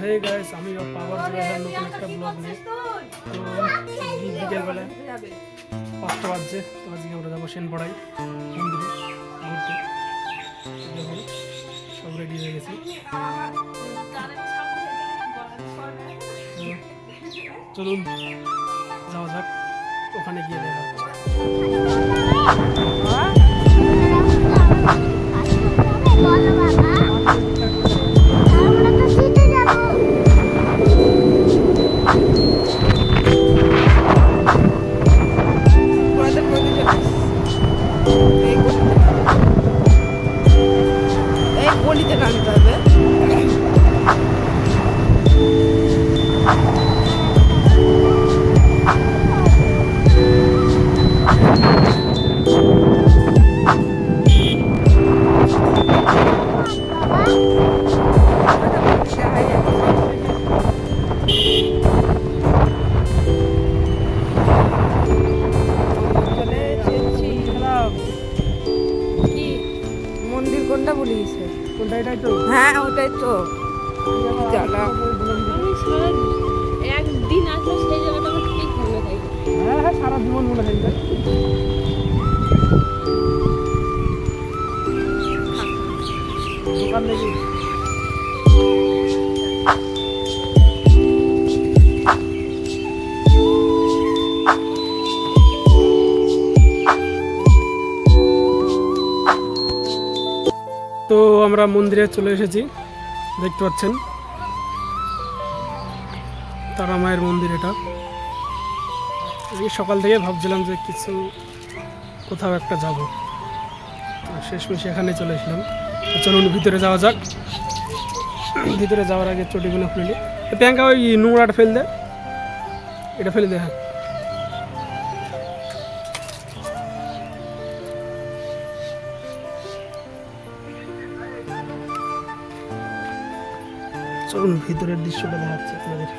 Hey guys, আমি পাওয়ার জোয়ার নতুন একটা ব্লগ নিয়ে তো বিকেলবেলা 5টা বাজছে। তো আজকে আমরা যাবো সেনপাড়ায় মন্দিরে ঘুরতে। দেখুন সব রেডি হয়ে গেছি, চলুন যাওয়া যাক, ওখানে গিয়ে দেখা হচ্ছে। গলিতে নামতে হবে। মন্দির কোনটা বলিস? কোনটা? এটাই তো। হ্যাঁ ওটাই তো। জ্বালা। একদিন আসলে সেই জায়গাটা আমার ঠিক মনে থাকে। হ্যাঁ হ্যাঁ, সারা জীবন মনে থাকবে। দোকান দেখি তো আমরা মন্দিরে চলে এসেছি, দেখতে পাচ্ছেন তারা মায়ের মন্দির। এটা এই সকাল থেকে ভাবছিলাম যে কিছু কোথাও একটা যাব, শেষমেশ এখানে চলে এসলাম। তো চলুন ভিতরে যাওয়া যাক। ভিতরে যাওয়ার আগে চটিগুলো খুলে প্যাঙ্কা ওই নোংরাটা ফেল দে, এটা ফেলে দে। হ্যাঁ চলুন ভিতরের দৃশ্যটা দেখাচ্ছে আপনাদের।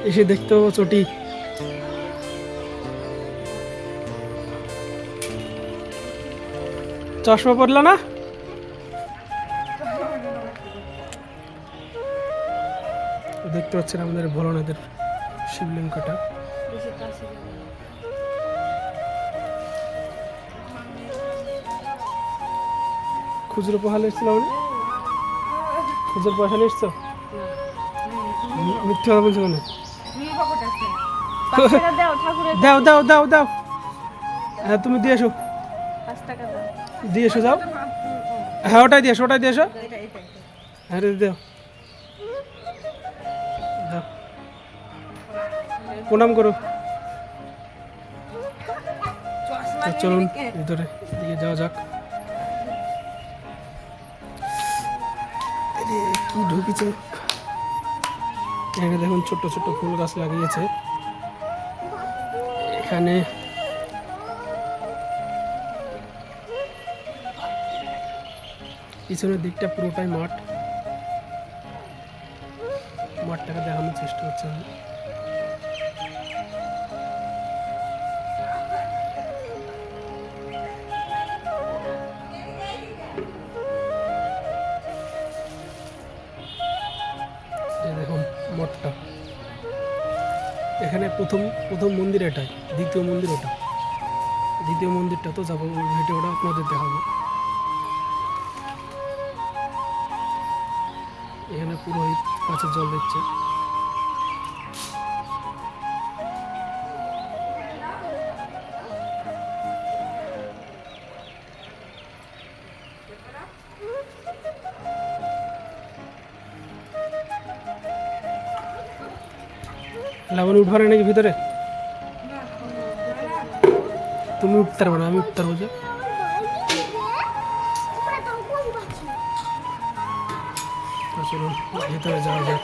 এসে দেখতে পাবো চটি। চশমা পড়লো না? দেখতে পাচ্ছেন আমাদের ভোলানাথের শিবলিঙ্গটা। খুচরো পয়সা এসেছিল, খুচরো পয়সা নিয়ে এসছো? মিথ্যে কথা বলছো কেন? দাও দাও দাও দাও। হ্যাঁ তুমি দিয়ে এসো, দিয়ে এসো, যাও। হ্যাঁ ওটাই দিয়ে এসো, ওটাই দিয়ে এসো। হ্যাঁ রে দাও, দাও, প্রণাম করো। চলুন ভিতরে দিকে যাওয়া যাক। কি ঢুকেছে এখানে দেখুন, ছোট্ট ছোট্ট ফুল গাছ লাগিয়েছে এখানে। পিছনের দিকটা পুরোটাই মাঠ, মাঠটাকে দেখানোর চেষ্টা করছে আমি। দেখুন মঠটা, এখানে প্রথম মন্দির এটাই, দ্বিতীয় মন্দির ওটা। দ্বিতীয় মন্দিরটা তো যাবো, ওই ভিডিওটা আপনাদের দেখাবো। এখানে পুরোহিত কাছে জল দিচ্ছে। লাবণ উঠবে নাকি ভিতরে? তুমি উঠতে পারবে না, আমি উঠতে পারবো। যে চলুন ভিতরে যাওয়া যাক।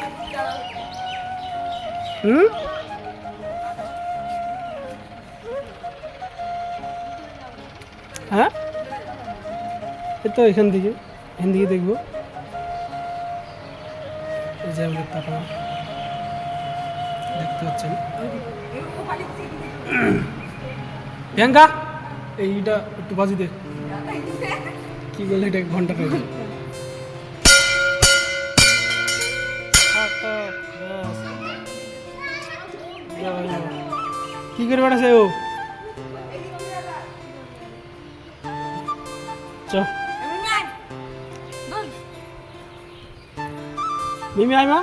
হ্যাঁ এই তো এখান থেকে দেখবো। এই যে আমাদের তারা দেখতে পাচ্ছেন। প্রিয়াঙ্কা এইটা একটু বাজি দে। কি বলে এটা ঘন্টা পেয়ে কি করে বেড়াছে ও? চ মিমি আয় মা,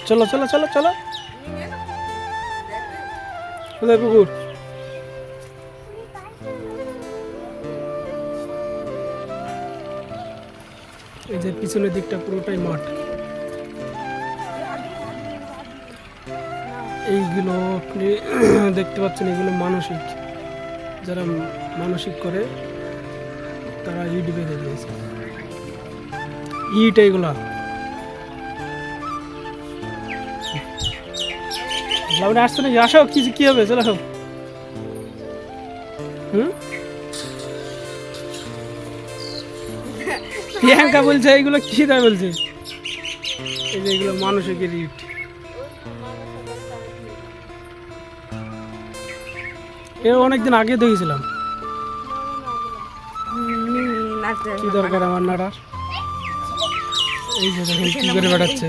চলো চলো চলো চলো। কোথায় পুকুর? এই যে পিছনের দিকটা পুরোটাই মাঠ। এইগুলো আপনি দেখতে পাচ্ছেন, এগুলো মানসিক, যারা মানসিক করে তারা ইট বেঁধে দিয়েছে, ইট এইগুলা। লাউডে আসছে নাকি? আসো, কি হবে, চলো আসো। প্রিয়াঙ্কা বলছে এইগুলো কি তাই বলছে, এই যে এগুলো মানসিকের ইট। এ অনেকদিন আগে দেখেছিলাম। কি দরকার আমার নাড়ার? এই যে দেখুন কি করে বেড়াচ্ছে।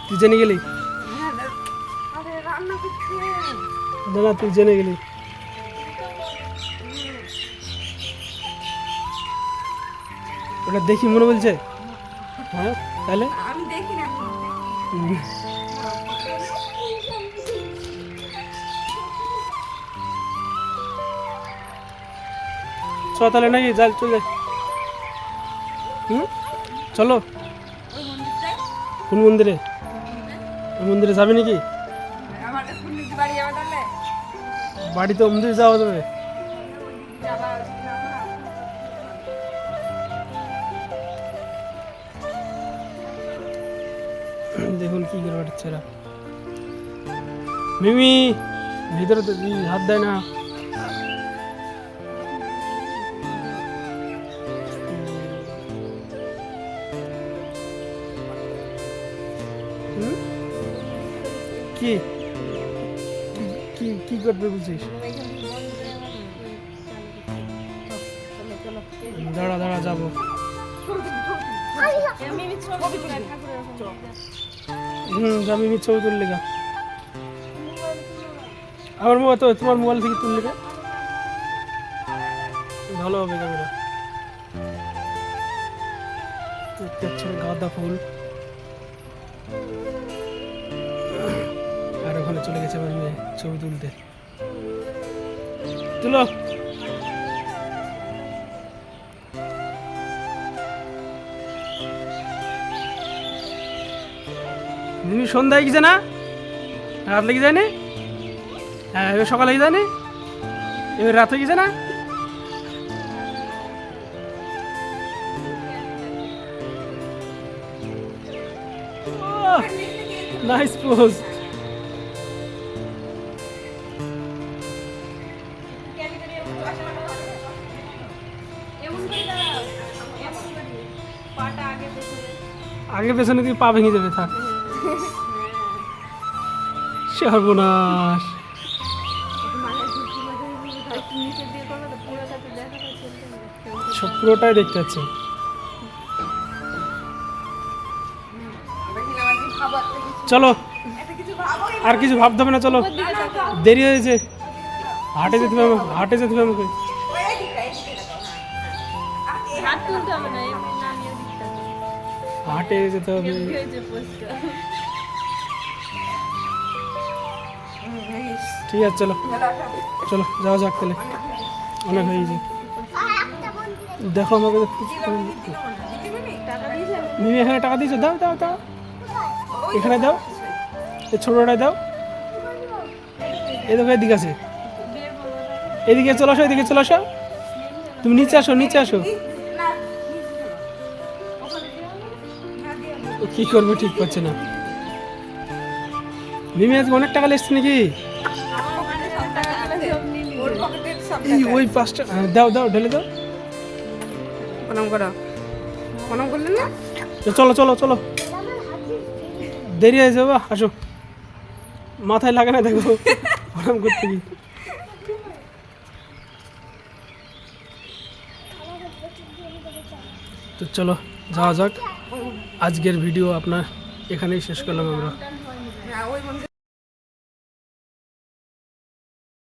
তুই জেনে গেলি? দাদা তুই জেনে গেলি? ওটা দেখি মনে বলছে। হ্যাঁ তাহলে আমি দেখি না। চ তাহলে নাকি যাই, চলে যাই। চলো। কোন মন্দিরে? ওই মন্দিরে যাবে নাকি? বাড়ি তো মন্দিরে যাওয়া যাবে। দেখুন কি করে বেড়াচ্ছে এরা। মিমি ভিতরে তো হাত দেয় না। কি কি কি করবে বলছিস? দাঁড়া দাঁড়া যাবো। আমি ছবি তুললে গা। আমার মোবাইল তো, তোমার মোবাইল থেকে তুললে গা ভালো হবে ক্যামেরা। দেখতে পাচ্ছি গাঁদা ফুল। আর ওখানে চলে গেছে আমার মেয়ে ছবি তুলতে। তুলো। মিমি সন্ধ্যায় গেছে না? রাত লেগে যায়নি? হ্যাঁ এবার সকাল লেগে যায়নি? এবার রাত হয়ে গেছে না? Nice pose. আগে পেছনে দিয়ে পা ভেঙে যাবে, থাক। সর্বনাশ। সব পুরোটাই দেখতে পাচ্ছি। চলো আর কিছু ভাবতে হবে না, চলো দেরি হয়েছে। হাটে যেতে হবে, হাটে যেতে হবে আমাকে। হাটে যেতে হবে। ঠিক আছে চলো চলো যাওয়া যাক তাহলে, অনেক হয়ে গেছে। দেখো আমাকে মিমি এখানে টাকা দিয়েছো, দাও দাও দাও, এখানে দাও, এই ছোটোটায় দাও। এই দেখো এদিকে আছে, এদিকে চলে আসো, এদিকে চলে আসো। তুমি নিচে আসো, নিচে আসো। ও কি করবো ঠিক পাচ্ছে না। মিমি আজকে অনেক টাকা লেসছে নাকি? এই ওই 5 টাকা দাও দাও, ঢেলে দাও। প্রণাম করো, প্রণাম করলেন না? চলো চলো চলো, দেরি হয়ে যাবে, আসো। মাথায় লাগে না দেখো প্রণাম করতে গিয়ে। তো চলো যাওয়া যাক। আজকের ভিডিও আপনার এখানেই শেষ করলাম আমরা। হ্যাঁ ওই মন্দির